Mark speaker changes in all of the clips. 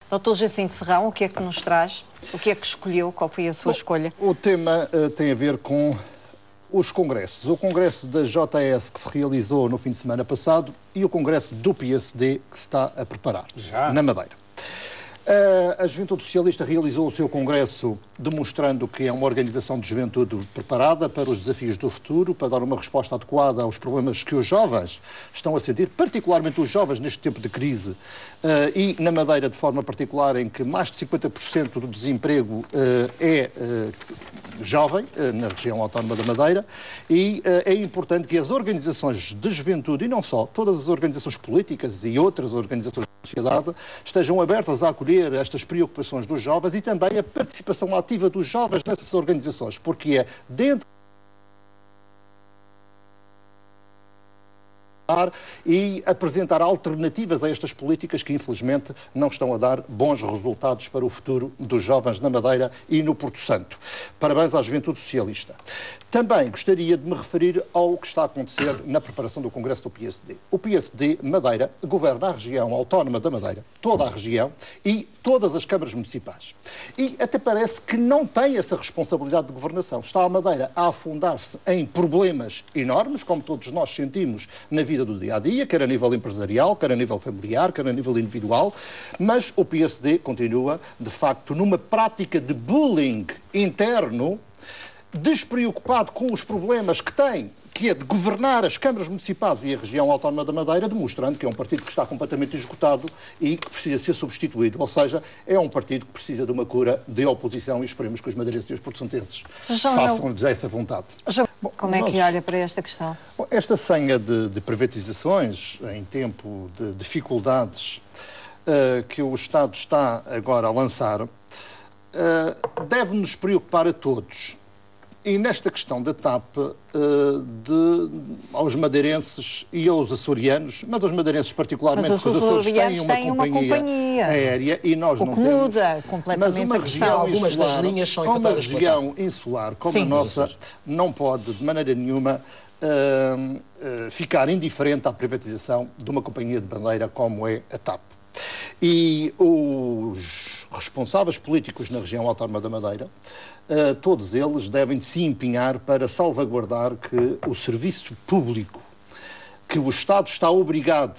Speaker 1: Doutor Jacinto Serrão, o que é que nos traz? O que é que escolheu? Qual foi a sua escolha?
Speaker 2: O tema tem a ver com os congressos. O congresso da JS que se realizou no fim de semana passado e o congresso do PSD que se está a preparar na Madeira. A Juventude Socialista realizou o seu congresso demonstrando que é uma organização de juventude preparada para os desafios do futuro, para dar uma resposta adequada aos problemas que os jovens estão a sentir, particularmente os jovens neste tempo de crise e na Madeira de forma particular, em que mais de 50% do desemprego é jovem, na região autónoma da Madeira, e é importante que as organizações de juventude, e não só, todas as organizações políticas e outras organizações da sociedade, estejam abertas a acolher estas preocupações dos jovens e também a participação ativa dos jovens nessas organizações, porque é dentro e apresentar alternativas a estas políticas que, infelizmente, não estão a dar bons resultados para o futuro dos jovens na Madeira e no Porto Santo. Parabéns à Juventude Socialista. Também gostaria de me referir ao que está a acontecer na preparação do Congresso do PSD. O PSD Madeira governa a região autónoma da Madeira, toda a região e todas as câmaras municipais. E até parece que não tem essa responsabilidade de governação. Está a Madeira a afundar-se em problemas enormes, como todos nós sentimos na vida do dia-a-dia, quer a nível empresarial, quer a nível familiar, quer a nível individual, mas o PSD continua, de facto, numa prática de bullying interno, despreocupado com os problemas que tem, que é de governar as câmaras municipais e a região autónoma da Madeira, demonstrando que é um partido que está completamente esgotado e que precisa ser substituído. Ou seja, é um partido que precisa de uma cura de oposição e esperemos que os madeirenses e os porto-santenses façam-lhes essa vontade.
Speaker 1: Como é que olha para esta questão?
Speaker 2: Bom, esta senha de privatizações em tempo de dificuldades que o Estado está agora a lançar deve-nos preocupar a todos. E nesta questão da TAP, aos madeirenses e aos açorianos, mas aos madeirenses particularmente, porque os Açores têm uma companhia aérea e nós não temos.
Speaker 1: Muda completamente
Speaker 2: mas uma região
Speaker 3: algumas das linhas são
Speaker 2: uma região insular como a nossa não pode, de maneira nenhuma, ficar indiferente à privatização de uma companhia de bandeira como é a TAP. E os responsáveis políticos na região autónoma da Madeira, todos eles devem se empenhar para salvaguardar que o serviço público que o Estado está obrigado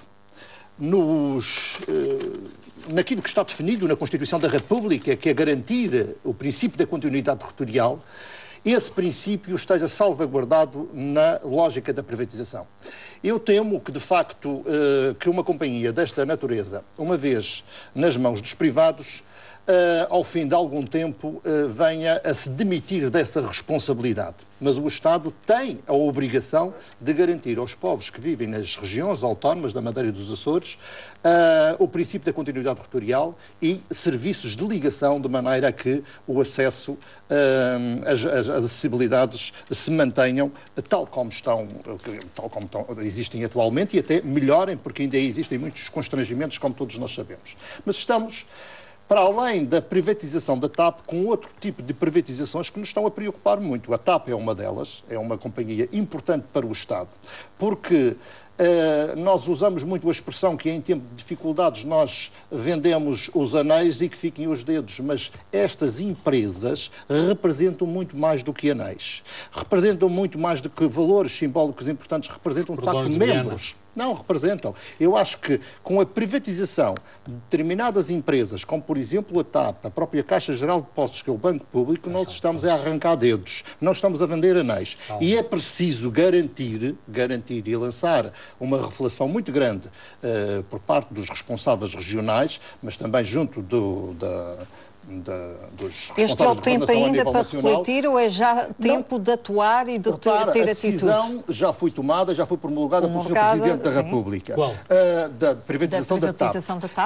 Speaker 2: naquilo que está definido na Constituição da República, que é garantir o princípio da continuidade territorial, esse princípio esteja salvaguardado na lógica da privatização. Eu temo que, de facto, que uma companhia desta natureza, uma vez nas mãos dos privados, ao fim de algum tempo, venha a se demitir dessa responsabilidade. Mas o Estado tem a obrigação de garantir aos povos que vivem nas regiões autónomas da Madeira e dos Açores o princípio da continuidade territorial e serviços de ligação de maneira a que o acesso, as acessibilidades se mantenham tal como existem atualmente e até melhorem, porque ainda existem muitos constrangimentos, como todos nós sabemos. Mas estamos, para além da privatização da TAP, com outro tipo de privatizações que nos estão a preocupar muito. A TAP é uma delas, é uma companhia importante para o Estado, porque nós usamos muito a expressão que em tempo de dificuldades nós vendemos os anéis e que fiquem os dedos, mas estas empresas representam muito mais do que anéis. Representam muito mais do que valores simbólicos importantes, representam de facto membros. Não representam. Eu acho que com a privatização de determinadas empresas, como por exemplo a TAP, a própria Caixa Geral de Depósitos, que é o Banco Público, nós estamos a arrancar dedos, não estamos a vender anéis. E é preciso garantir e lançar uma reflexão muito grande por parte dos responsáveis regionais, mas também junto dos
Speaker 1: Este é o tempo ainda para refletir ou é já tempo de atuar e de ter atitude?
Speaker 2: A decisão já foi tomada, já foi promulgada pelo Sr. Presidente da República.
Speaker 3: Qual?
Speaker 2: Da privatização da TAP.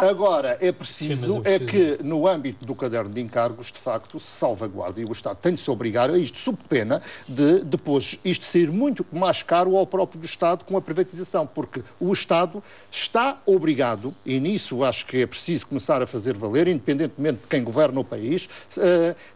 Speaker 2: Agora, é preciso que no âmbito do caderno de encargos, de facto, se salvaguarde, e o Estado tem de se obrigar a isto, sob pena de depois isto ser muito mais caro ao próprio Estado com a privatização, porque o Estado está obrigado, e nisso acho que é preciso começar a fazer valer, independentemente de quem governa governa o país,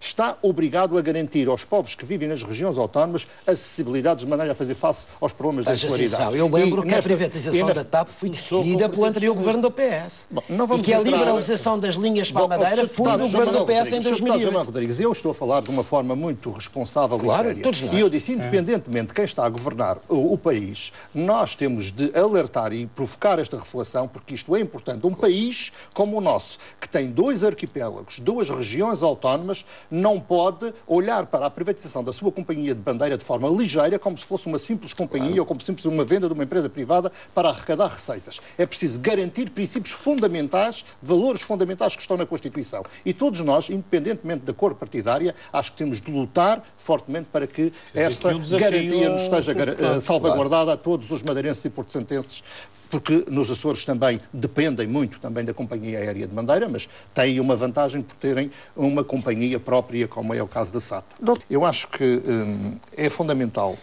Speaker 2: está obrigado a garantir aos povos que vivem nas regiões autónomas acessibilidade de maneira a fazer face aos problemas da escolaridade.
Speaker 3: Eu lembro que a privatização da TAP foi decidida pelo anterior governo do PS.
Speaker 2: Bom,
Speaker 3: e que a liberalização das linhas para a Madeira foi do governo do PS em 2008.
Speaker 2: Rodrigues, eu estou a falar de uma forma muito responsável e séria. E eu disse, independentemente de quem está a governar o país, nós temos de alertar e provocar esta reflexão, porque isto é importante. Um país como o nosso, que tem 2 arquipélagos, 2 regiões autónomas, não pode olhar para a privatização da sua companhia de bandeira de forma ligeira, como se fosse uma simples companhia ou como simples uma venda de uma empresa privada para arrecadar receitas. É preciso garantir princípios fundamentais, valores fundamentais que estão na Constituição. E todos nós, independentemente da cor partidária, acho que temos de lutar fortemente para que esta garantia nos esteja salvaguardada a todos os madeirenses e porto-santenses, porque nos Açores também dependem muito também da companhia aérea de Madeira, mas têm uma vantagem por terem uma companhia própria, como é o caso da SAP. Eu acho que é fundamental,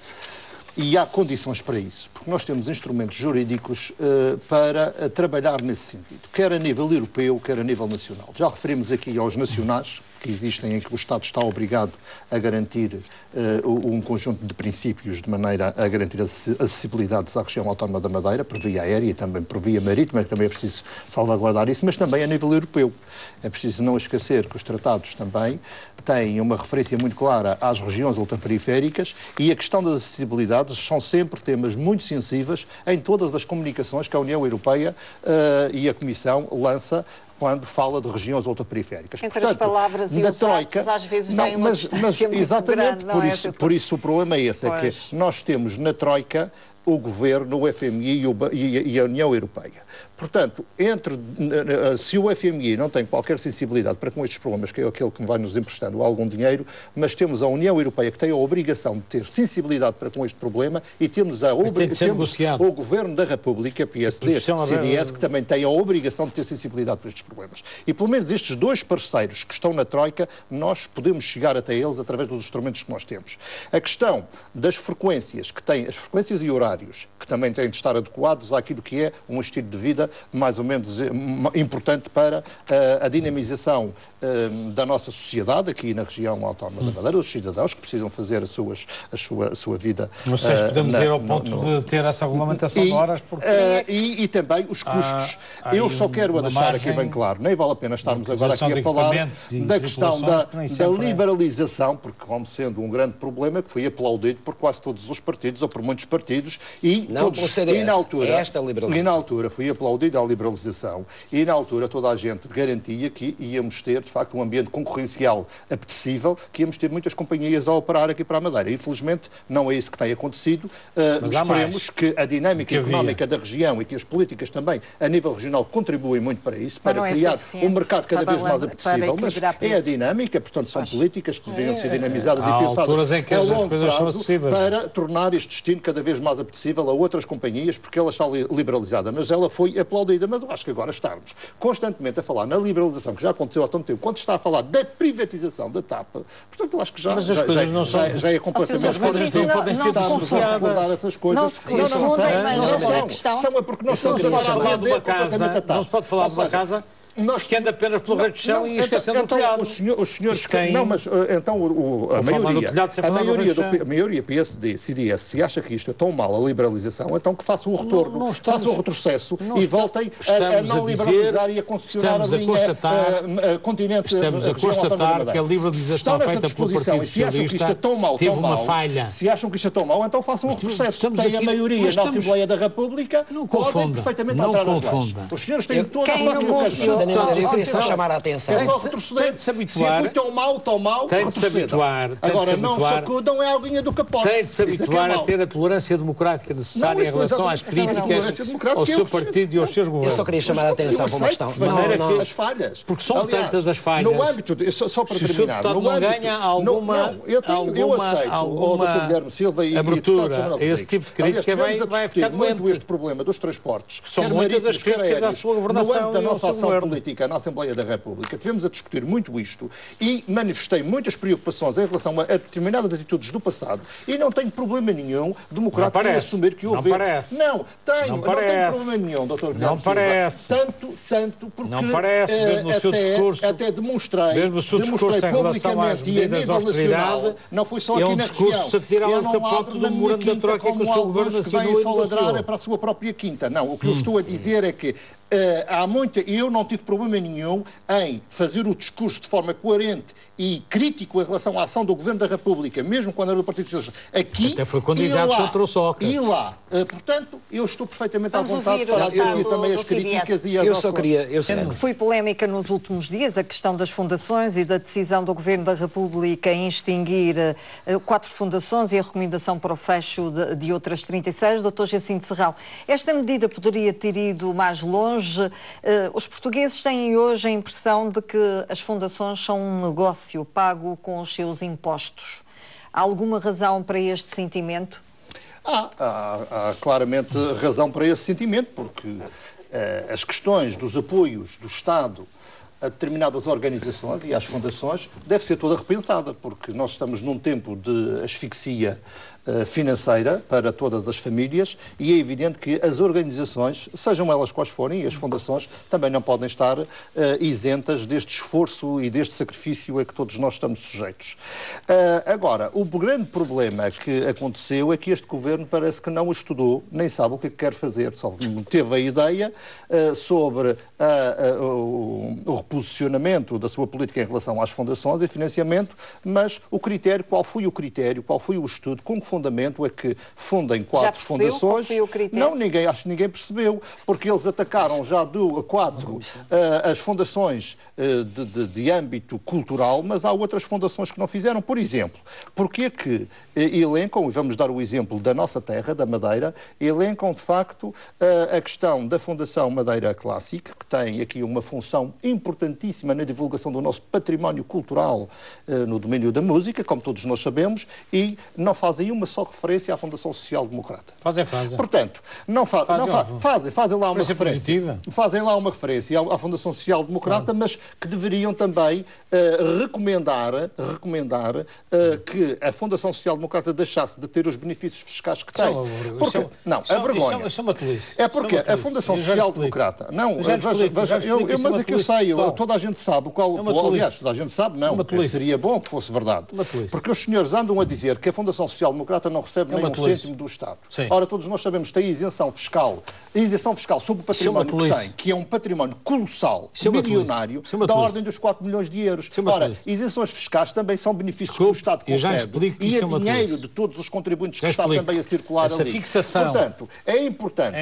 Speaker 2: e há condições para isso, porque nós temos instrumentos jurídicos para trabalhar nesse sentido, quer a nível europeu, quer a nível nacional. Já referimos aqui aos nacionais, que existem, em que o Estado está obrigado a garantir um conjunto de princípios de maneira a garantir acessibilidades à região autónoma da Madeira, por via aérea e também por via marítima, que também é preciso salvaguardar isso, mas também a nível europeu. É preciso não esquecer que os tratados também têm uma referência muito clara às regiões ultraperiféricas e a questão das acessibilidades são sempre temas muito sensíveis em todas as comunicações que a União Europeia e a Comissão lança quando fala de regiões ultraperiféricas.
Speaker 1: Entre portanto, as palavras e os atos, às vezes vem uma distância muito grande, não é?
Speaker 2: Por isso o problema é esse, é que nós temos na Troika o Governo, o FMI e a União Europeia. Portanto, se o FMI não tem qualquer sensibilidade para com estes problemas, que é aquele que vai nos emprestando algum dinheiro, mas temos a União Europeia que tem a obrigação de ter sensibilidade para com este problema e temos o Governo da República, PSD, CDS, que também tem a obrigação de ter sensibilidade para estes problemas. E pelo menos estes 2 parceiros que estão na Troika, nós podemos chegar até eles através dos instrumentos que nós temos. A questão das frequências, que tem as frequências e horários, que também têm de estar adequados àquilo que é um estilo de vida mais ou menos importante para a dinamização da nossa sociedade aqui na região autónoma da Madeira, os cidadãos que precisam fazer a sua vida.
Speaker 4: Não sei se podemos ir ao ponto de ter essa regulamentação de horas, porque...
Speaker 2: E também os custos. Eu só quero deixar aqui bem claro, nem vale a pena estarmos agora aqui a falar da questão da liberalização, porque como sendo um grande problema que foi aplaudido por quase todos os partidos, ou por muitos partidos, e na altura foi aplaudido à liberalização e na altura toda a gente garantia que íamos ter de facto um ambiente concorrencial apetecível, que íamos ter muitas companhias a operar aqui para a Madeira. Infelizmente não é isso que tem acontecido. Esperemos que a dinâmica económica da região e que as políticas também a nível regional contribuem muito para isso, para criar um mercado cada vez mais apetecível, mas é a dinâmica, portanto são políticas que deveriam ser dinamizadas e pensadas a longo prazo para tornar este destino cada vez mais apetecível a outras companhias, porque ela está liberalizada, mas ela foi aplaudida, mas eu acho que agora estarmos constantemente a falar na liberalização, que já aconteceu há tanto tempo, quando está a falar da privatização da TAP, portanto eu acho que já é completamente
Speaker 4: podem ser
Speaker 2: recordar essas coisas. São é porque nós estamos a falar de uma casa,
Speaker 4: não se pode falar de uma casa que anda apenas pelo resto do chão e esquecendo do telhado.
Speaker 2: Os senhores que... Não, mas então a maioria PSD, CDS, se acha que isto é tão mal, a liberalização, então que faça o retorno, faça o retrocesso e voltem a não liberalizar e a concessionar a linha continente.
Speaker 4: Estamos a constatar que a liberalização feita pelo Partido Socialista teve uma falha.
Speaker 2: Se acham que isto é tão mal, então façam o retrocesso. Tem a maioria na Assembleia da República, podem perfeitamente entrar nas leis. Os senhores têm toda a própria
Speaker 3: eu queria só chamar a atenção.
Speaker 2: É só retroceder. Se foi tão mal,
Speaker 4: tem de se habituar.
Speaker 2: Agora, não sacudam é a aguinha do capote.
Speaker 4: Tem de se habituar a ter a tolerância democrática necessária em relação às críticas ao seu partido e aos seus governos.
Speaker 3: Eu só queria chamar a atenção para uma questão.
Speaker 2: As falhas.
Speaker 4: Porque são tantas as falhas.
Speaker 2: No âmbito, só para terminar,
Speaker 4: não ganha alguma
Speaker 2: eu aceito, o Dr. Guilherme Silva e
Speaker 4: abertura a esse tipo de crítica vai ficar
Speaker 2: muito este problema dos transportes.
Speaker 4: São muitas as críticas à sua governação
Speaker 2: no âmbito da nossa ação política na Assembleia da República, tivemos a discutir muito isto e manifestei muitas preocupações em relação a determinadas atitudes do passado e não tenho problema nenhum democrático em assumir que houve erros. Não tenho problema nenhum, Dr. Guilherme Silva. Tanto porque
Speaker 4: não parece, mesmo no seu discurso,
Speaker 2: até demonstrei publicamente e a nível nacional, não foi só aqui na região. Eu não abro na minha quinta como alguns que vêm só ladrar para a sua própria quinta. Não, o que eu estou a dizer é que eu não tive problema nenhum em fazer o discurso de forma coerente e crítico em relação à ação do Governo da República, mesmo quando era do Partido Socialista, aqui
Speaker 4: até foi candidato contra o Sócrates.
Speaker 2: E lá. Portanto, eu estou perfeitamente à vontade para admitir também as críticas e as
Speaker 1: Foi polémica nos últimos dias a questão das fundações e da decisão do Governo da República em extinguir 4 fundações e a recomendação para o fecho de outras 36. Dr. Jacinto Serrão, esta medida poderia ter ido mais longe? Os portugueses têm hoje a impressão de que as fundações são um negócio pago com os seus impostos. Há alguma razão para este sentimento?
Speaker 2: Há claramente razão para esse sentimento, porque as questões dos apoios do Estado a determinadas organizações e às fundações deve ser toda repensada, porque nós estamos num tempo de asfixia financeira para todas as famílias e é evidente que as organizações, sejam elas quais forem, e as fundações também não podem estar isentas deste esforço e deste sacrifício a que todos nós estamos sujeitos. Agora, o grande problema que aconteceu é que este governo parece que não estudou, nem sabe o que quer fazer, só teve a ideia sobre o reposicionamento da sua política em relação às fundações e financiamento, mas o critério, qual foi o estudo, com que fundamento é que fundem 4 fundações? Não, acho que ninguém percebeu, porque eles atacaram já 4 as fundações de âmbito cultural, mas há outras fundações que não fizeram. Por exemplo, porque que elencam, e vamos dar o exemplo da nossa terra, da Madeira, elencam de facto a questão da Fundação Madeira Classic, que tem aqui uma função importantíssima na divulgação do nosso património cultural no domínio da música, como todos nós sabemos, e não fazem uma só referência à Fundação Social Democrata.
Speaker 4: Fazem.
Speaker 2: Portanto, fazem lá uma referência. Fazem lá uma referência à Fundação Social Democrata, mas que deveriam também recomendar que a Fundação Social Democrata deixasse de ter os benefícios fiscais que tem. A vergonha.
Speaker 4: Isso é uma tolice.
Speaker 2: É porque a Fundação Social Democrata... Mas é que eu sei, toda a gente sabe aliás, toda a gente sabe, seria bom que fosse verdade. Porque os senhores andam a dizer que a Fundação Social Democrata não recebe nem um cêntimo do Estado.
Speaker 4: Sim.
Speaker 2: Ora, todos nós sabemos que tem isenção fiscal sobre o património que tem, que é um património colossal, milionário, da ordem dos 4 milhões de euros. Ora, isenções fiscais também são benefícios que o Estado concede e é dinheiro de todos os contribuintes que está também a circular ali.
Speaker 4: Fixação.
Speaker 2: Portanto, é importante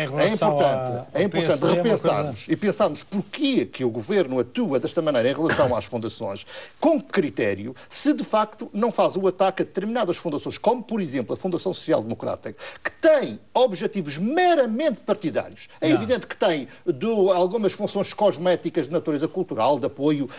Speaker 2: repensarmos e pensarmos porquê que o Governo atua desta maneira em relação às fundações, com critério, se de facto não faz o ataque a determinadas fundações, como por exemplo a Fundação Social Democrática, que tem objetivos meramente partidários. É evidente que tem algumas funções cosméticas de natureza cultural, de apoio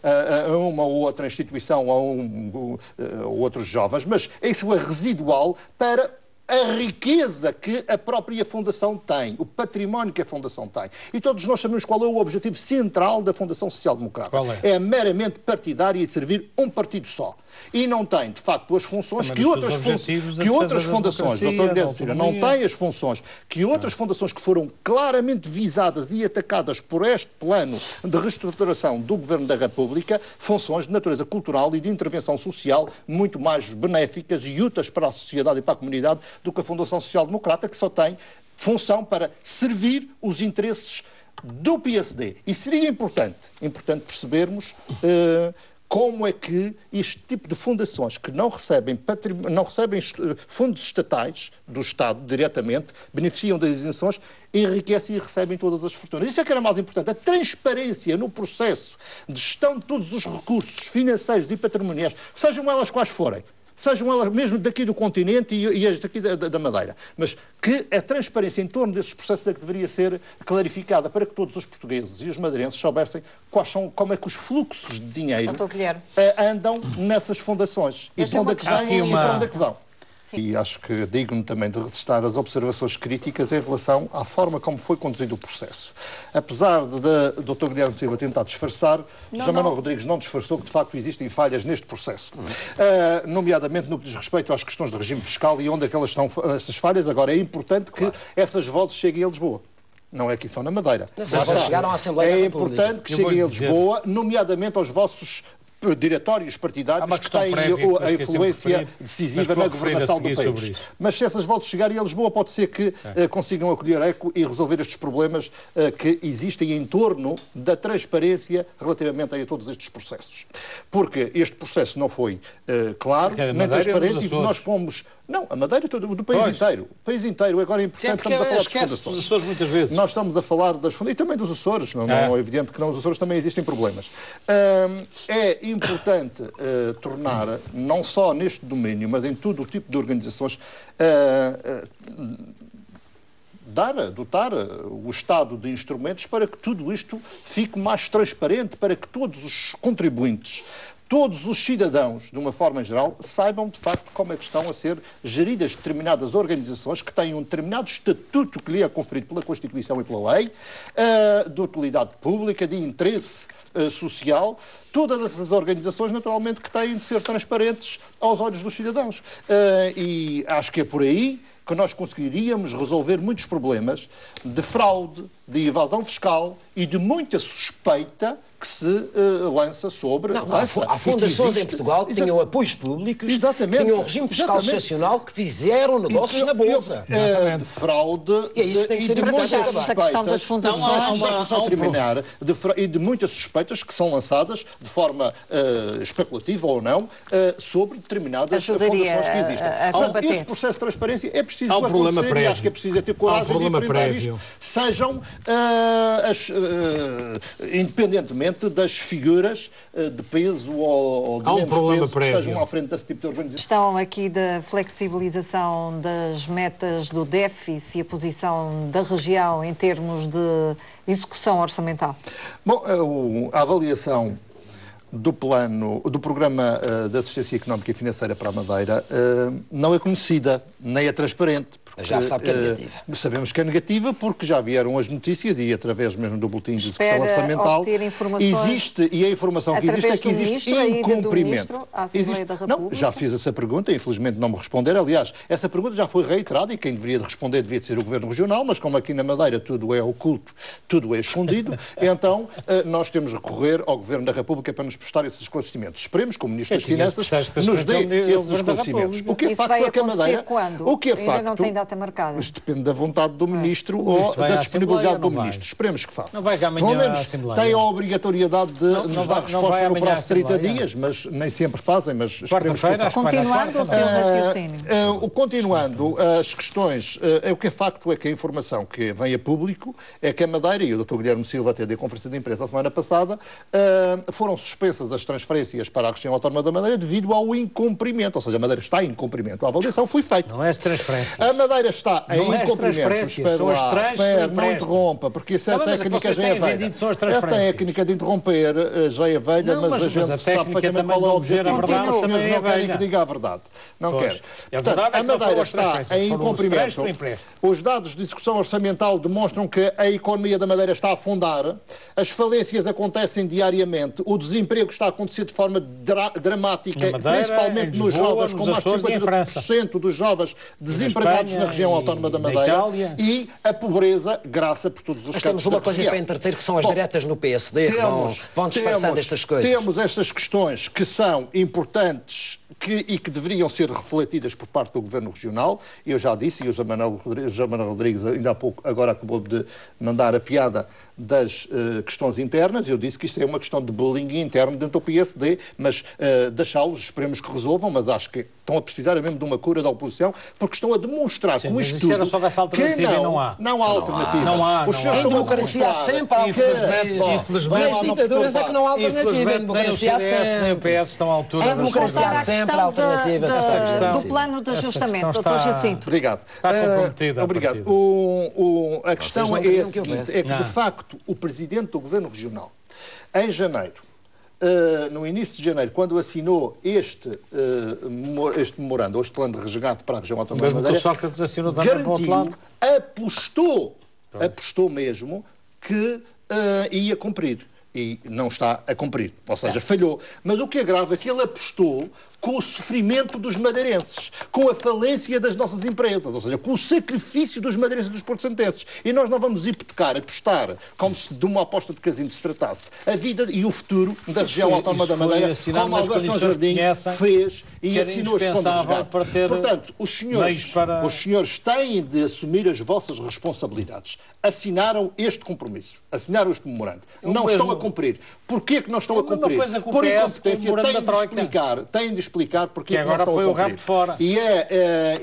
Speaker 2: a uma ou outra instituição, a outros jovens, mas isso é residual para a riqueza que a própria Fundação tem, o património que a Fundação tem. E todos nós sabemos qual é o objetivo central da Fundação Social Democrata.
Speaker 4: Qual é?
Speaker 2: É meramente partidária e servir um partido só. E não tem, de facto, as funções que outras fundações, Dr. Guilherme Silva, não tem as funções que outras fundações que foram claramente visadas e atacadas por este plano de reestruturação do Governo da República, funções de natureza cultural e de intervenção social muito mais benéficas e úteis para a sociedade e para a comunidade do que a Fundação Social Democrata, que só tem função para servir os interesses do PSD. E seria importante percebermos como é que este tipo de fundações que não recebem fundos estatais do Estado diretamente, beneficiam das isenções, enriquecem e recebem todas as fortunas. Isso é que era mais importante. A transparência no processo de gestão de todos os recursos financeiros e patrimoniais, sejam elas quais forem, sejam elas mesmo daqui do continente e as daqui da Madeira, mas que a transparência em torno desses processos é que deveria ser clarificada para que todos os portugueses e os madeirenses soubessem como é que os fluxos de dinheiro andam nessas fundações e para onde é que vêm e para onde é que vão. Sim. E acho que é digno também de registrar as observações críticas em relação à forma como foi conduzido o processo. Apesar de Dr. Guilherme Silva tentar disfarçar, José Manuel Rodrigues não disfarçou que de facto existem falhas neste processo. Nomeadamente no que diz respeito às questões de regime fiscal e onde é que elas estão, estas falhas. Agora é importante que essas vozes cheguem a Lisboa. Não é que são na Madeira.
Speaker 3: Chegaram à Assembleia da República.
Speaker 2: É importante que cheguem a Lisboa, nomeadamente aos vossos diretórios partidários que têm a influência decisiva na governação do país. Mas se essas vozes chegarem a Lisboa, pode ser que consigam acolher eco e resolver estes problemas que existem em torno da transparência relativamente a todos estes processos. Porque este processo não foi claro, nem transparente, e nós pomos... Não, a Madeira do país inteiro. O país inteiro. Agora é importante, estamos a falar das fundações.
Speaker 4: Os Açores muitas vezes.
Speaker 2: Nós estamos a falar das fundações e também dos Açores. Não é evidente que nos Açores também existem problemas. É importante tornar, não só neste domínio, mas em todo o tipo de organizações, dotar o Estado de instrumentos para que tudo isto fique mais transparente, para que todos os contribuintes, todos os cidadãos, de uma forma geral, saibam de facto como é que estão a ser geridas determinadas organizações que têm um determinado estatuto que lhe é conferido pela Constituição e pela lei, de utilidade pública, de interesse social. Todas essas organizações, naturalmente, que têm de ser transparentes aos olhos dos cidadãos. E acho que é por aí que nós conseguiríamos resolver muitos problemas de fraude, de evasão fiscal e de muita suspeita que se lança sobre...
Speaker 3: Há fundações em Portugal que tinham apoios públicos, tinham um regime fiscal excepcional, que fizeram negócios na Bolsa.
Speaker 2: De fraude
Speaker 3: e de muitas
Speaker 2: suspeitas... E de muitas suspeitas que são lançadas de forma especulativa ou não sobre determinadas fundações que existem. Portanto, esse processo de transparência é preciso acontecer e acho que é preciso ter coragem de enfrentar isto, sejam independentemente das figuras de peso ou de menos peso que estejam à frente desse tipo de organização.
Speaker 1: Questão aqui da flexibilização das metas do déficit e a posição da região em termos de execução orçamental.
Speaker 2: Bom, a avaliação do programa de assistência económica e financeira para a Madeira não é conhecida, nem é transparente.
Speaker 3: Já sabe que é negativa.
Speaker 2: Sabemos que é negativa porque já vieram as notícias e através mesmo do boletim de execução orçamental existe, e a informação que existe é que existe incumprimento. Não, já fiz essa pergunta, infelizmente não me responderam. Aliás, essa pergunta já foi reiterada e quem deveria de responder devia de ser o Governo Regional, mas como aqui na Madeira tudo é oculto, tudo é escondido, então nós temos de recorrer ao Governo da República para nos prestar esses esclarecimentos. Esperemos que o Ministro das Finanças nos dê esses esclarecimimentos. O que é facto é que a Madeira... O que é facto...
Speaker 1: marcada.
Speaker 2: Isso depende da vontade do Ministro ou da disponibilidade do Ministro. Esperemos que faça.
Speaker 4: Não vai
Speaker 2: pelo menos tem a obrigatoriedade de nos dar resposta no próximo 30 dias, mas nem sempre fazem, mas esperemos que faça.
Speaker 1: Continuando o seu raciocínio.
Speaker 2: Continuando as questões, o que é facto é que a informação que vem a público é que a Madeira, e o Dr. Guilherme Silva até deu conferência de imprensa a semana passada, foram suspensas as transferências para a região autónoma da Madeira devido ao incumprimento, ou seja, a Madeira está em incumprimento. A avaliação foi feita.
Speaker 4: Não é transferência.
Speaker 2: A Madeira está em incumprimento. Espera, não interrompa, porque isso é a técnica já é velha. A técnica de interromper já é velha, mas a gente sabe perfeitamente qual é o objetivo. Não querem que diga a verdade. Não quer. Portanto, a Madeira está em incumprimento. Os dados de execução orçamental demonstram que a economia da Madeira está a afundar, as falências acontecem diariamente, o desemprego está a acontecer de forma dramática, principalmente nos jovens, com mais de 50% dos jovens desempregados na região autónoma da Madeira, e a pobreza graça por todos os cantos da região.
Speaker 3: Temos uma coisa para entreter, que são as diretas no PSD, que vão disfarçando estas coisas.
Speaker 2: Temos estas questões que são importantes e que deveriam ser refletidas por parte do Governo Regional. Eu já disse, e o José Manuel Rodrigues ainda há pouco, agora acabou de mandar a piada das questões internas. Eu disse que isto é uma questão de bullying interno dentro do PSD, mas deixá-los, esperemos que resolvam, mas acho que estão a precisar mesmo de uma cura da oposição, porque estão a demonstrar com isto tudo que não há alternativa.
Speaker 3: Não há. Em democracia há sempre alternativa.
Speaker 4: Infelizmente,
Speaker 3: nas ditaduras é que não há alternativa. Em democracia há sempre.
Speaker 4: Nem o PS estão à altura.
Speaker 3: Em democracia há sempre alternativa.
Speaker 1: Do plano de ajustamento, Dr. Jacinto.
Speaker 2: Obrigado.
Speaker 4: Está comprometida.
Speaker 2: Obrigado. A questão é a seguinte, é que de facto o Presidente do Governo Regional, em janeiro, no início de janeiro, quando assinou este memorando, este plano de resgate para a região autónoma da Madeira,
Speaker 4: Sócrates assinou
Speaker 2: garantiu, apostou mesmo que ia cumprir. E não está a cumprir, ou seja, falhou. Mas o que é grave é que ele apostou com o sofrimento dos madeirenses, com a falência das nossas empresas, ou seja, com o sacrifício dos madeirenses e dos porto-santenses. E nós não vamos hipotecar, apostar, como se de uma aposta de casino se tratasse, a vida e o futuro da região autónoma da Madeira, como Augusto João Jardim fez e assinou este plano de resgate. Portanto, os senhores têm de assumir as vossas responsabilidades. Assinaram este compromisso, assinaram este memorando. Não estão a cumprir. Porquê que não estão a cumprir? Por incompetência, têm de explicar porque é que não estão a cumprir.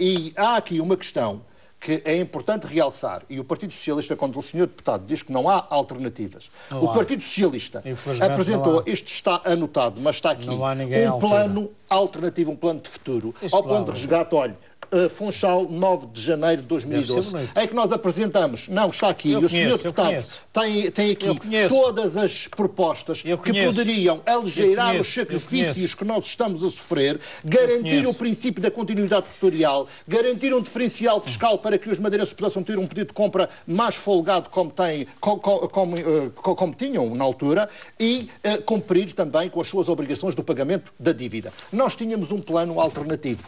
Speaker 2: E há aqui uma questão que é importante realçar, e o Partido Socialista, quando o Sr. Deputado diz que não há alternativas, o Partido Socialista apresentou, isto está anotado, mas está aqui, um plano alternativo, um plano de futuro, ao plano de resgate, olha, Funchal, 9 de janeiro de 2012, é que nós apresentamos, não, está aqui, e o Sr. Deputado tem aqui todas as propostas que poderiam aligeirar os sacrifícios que nós estamos a sofrer, garantir o princípio da continuidade territorial, garantir um diferencial fiscal para que os madeirenses possam ter um pedido de compra mais folgado como tinham na altura e cumprir também com as suas obrigações do pagamento da dívida. Nós tínhamos um plano alternativo.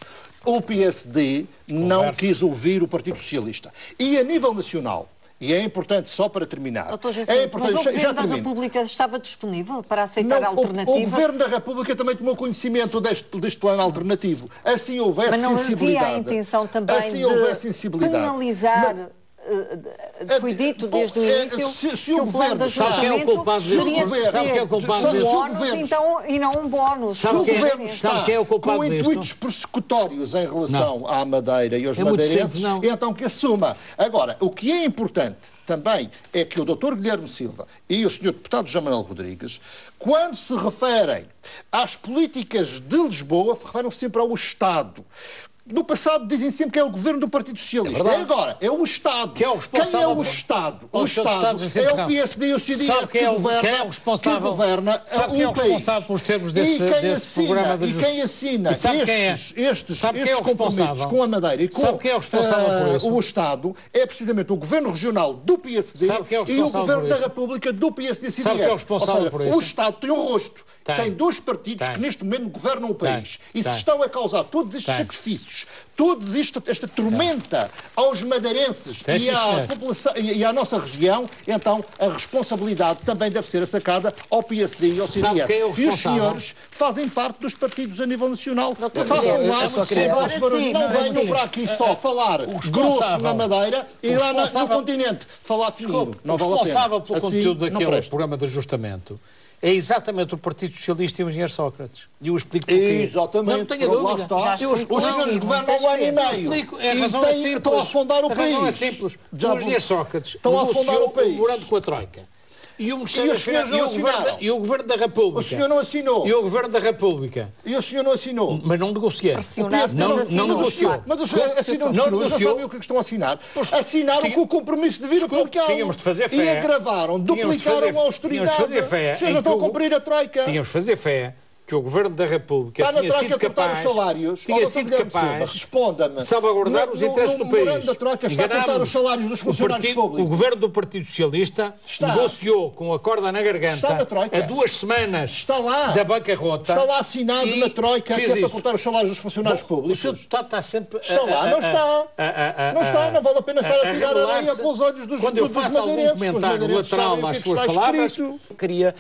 Speaker 2: O PSD não quis ouvir o Partido Socialista. E a nível nacional, e é importante, só para terminar...
Speaker 1: É importante, mas o Governo da República estava disponível para aceitar alternativas?
Speaker 2: O Governo da República também tomou conhecimento deste plano alternativo. Assim houvesse sensibilidade.
Speaker 1: Mas não havia a intenção também de penalizar... Foi dito desde o início que o plano de ajustamento seria e não um bónus.
Speaker 2: Se o Governo está com intuitos persecutórios em relação à Madeira e aos madeirenses, então que assuma. Agora, o que é importante também é que o Dr. Guilherme Silva e o Sr. Deputado João Manuel Rodrigues, quando se referem às políticas de Lisboa, referem sempre ao Estado. No passado dizem sempre que é o governo do Partido Socialista. Agora, é o Estado.
Speaker 4: Quem é o responsável?
Speaker 2: Quem é o Estado? O Estado é o PSD e o CDS que governa
Speaker 4: Sabe quem é o responsável pelos termos desse programa de
Speaker 2: ajuste? E quem assina estes compromissos com a Madeira e com o Estado é precisamente o governo regional do PSD e o governo da República do PSD e CDS.
Speaker 4: Sabe quem é o responsável por isso?
Speaker 2: O Estado tem um rosto. Tem dois partidos que neste momento governam o país. E se estão a causar todos estes sacrifícios, toda esta tormenta aos madeirenses e à população e à nossa região, então a responsabilidade também deve ser sacada ao PSD e ao CDS. E os senhores fazem parte dos partidos a nível nacional. Façam lá, não venham para aqui só falar grosso na Madeira e lá no continente falar fininho. Não vale a pena.
Speaker 4: O responsável pelo conteúdo daquele programa de ajustamento é exatamente o Partido Socialista e o engenheiro Sócrates. E eu explico porquê.
Speaker 2: Exatamente.
Speaker 4: Não tenho dúvida.
Speaker 2: Os senhores governam há um ano e meio. Estão a afundar o país.
Speaker 4: A razão é simples. O engenheiro Sócrates
Speaker 2: estão a afundar o país.
Speaker 4: Morando com a Troika. E os senhores não
Speaker 2: assinaram.
Speaker 4: E o Governo da República.
Speaker 2: O senhor não assinou.
Speaker 4: E o Governo da República.
Speaker 2: E o senhor não assinou.
Speaker 4: Mas não negociei.
Speaker 2: Não negociou. Mas o senhor assinou. Não sabem o que estão a assinar. Assinaram com o compromisso de vir publicar.
Speaker 4: Tínhamos de fazer fé.
Speaker 2: E agravaram, duplicaram a austeridade.
Speaker 4: Tínhamos de fazer fé.
Speaker 2: Os senhores não estão a cumprir a Troika.
Speaker 4: Tínhamos de fazer fé que o Governo da República tinha sido capaz de salvaguardar os interesses do país.
Speaker 2: Está a cortar os salários dos funcionários públicos.
Speaker 4: O Governo do Partido Socialista negociou com a corda na garganta a 2 semanas da bancarrota.
Speaker 2: Está lá assinado na Troika que é para cortar os salários dos funcionários públicos.
Speaker 4: O senhor deputado está sempre...
Speaker 2: Está lá, não está. Não vale a pena estar a tirar areia pelos olhos dos madeirenses.
Speaker 4: Quando eu faço algum comentário lateral às suas palavras,
Speaker 3: queria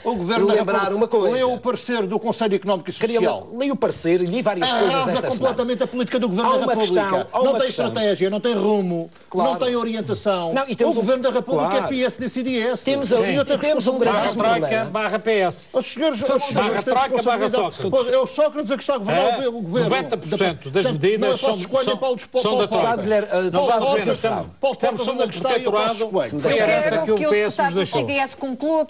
Speaker 3: lembrar uma coisa.
Speaker 2: Leu o parecer do Conselho Económico e Social.
Speaker 3: Li o parecer e li várias coisas esta semana.
Speaker 2: Completamente a política do Governo da República. Não tem estratégia, não tem rumo, não tem orientação. O Governo da República é PSD-CDS.
Speaker 3: Temos um gravíssimo problema.
Speaker 4: Barra PS.
Speaker 2: Os senhores
Speaker 4: barra Troika, barra Sócrates.
Speaker 2: É o Sócrates a que está a governar o Governo.
Speaker 4: 90% das medidas são da Troika.
Speaker 2: Paulo Portas a que está e o Passos Coelho.
Speaker 1: Eu quero que o deputado do CDS conclua.